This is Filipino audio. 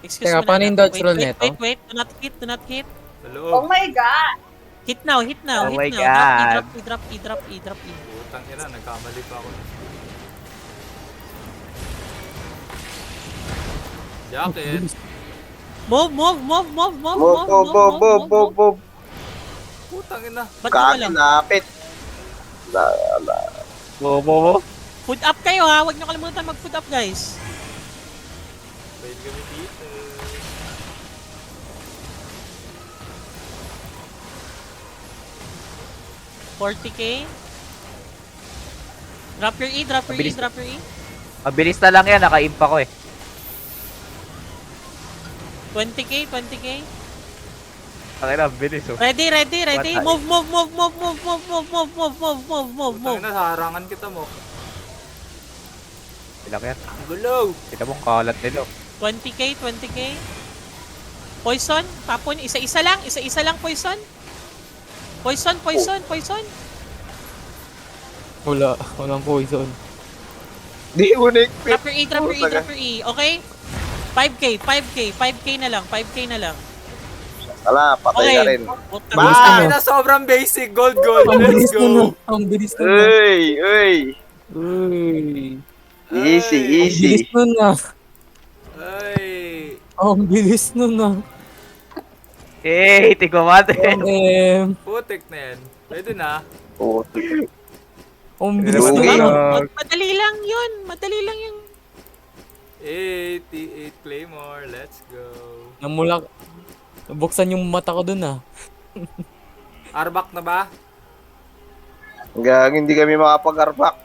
Excuse Teka, me paano na yung lang. dodge roll neto? Wait. Do not hit, do not hit. Oh my God! Hit now, hit now, Oh hit my now. God. Drop E. Putang ina, nagkamali pa ako. Jacket. Move. Move. Putang ina. Ba't ka wala? Kakalapit. Bobo. Food up kayo ha, huwag nyo kalimutan mag-food up guys. Pwede kami dito. $40K. Drop your Mabilis. E. Mabilis na lang yan, naka-imp ako eh. 20K. Ang ina, bilis oh. Ready. What? Move. Putang ina, harangan kita mo. Ilang yan. Gulaw. Kita mong kalat nila. 20K. Poison. Tapon. Isa-isa lang poison. Poison. Walang poison. Di unik. Drop your E. Okay? 5K na lang. Wala, patay ka rin. Putang Bilis ina. Bye! Na sobrang basic. Gold. Let's go. Ang bilis nun. Uy. Uy. Easy. Ang bilis nun ah. Ay. Ang bilis nun ah. Eh, tigwa natin. Putik na yan. Pwede na. Ang bilis Lugi. nun ah. Madali lang yun. 8 Claymore. Let's go. Namulak. Nabuksan yung mata ko dun ah. Arbak na ba? Hanggang hindi kami makapag-arpak.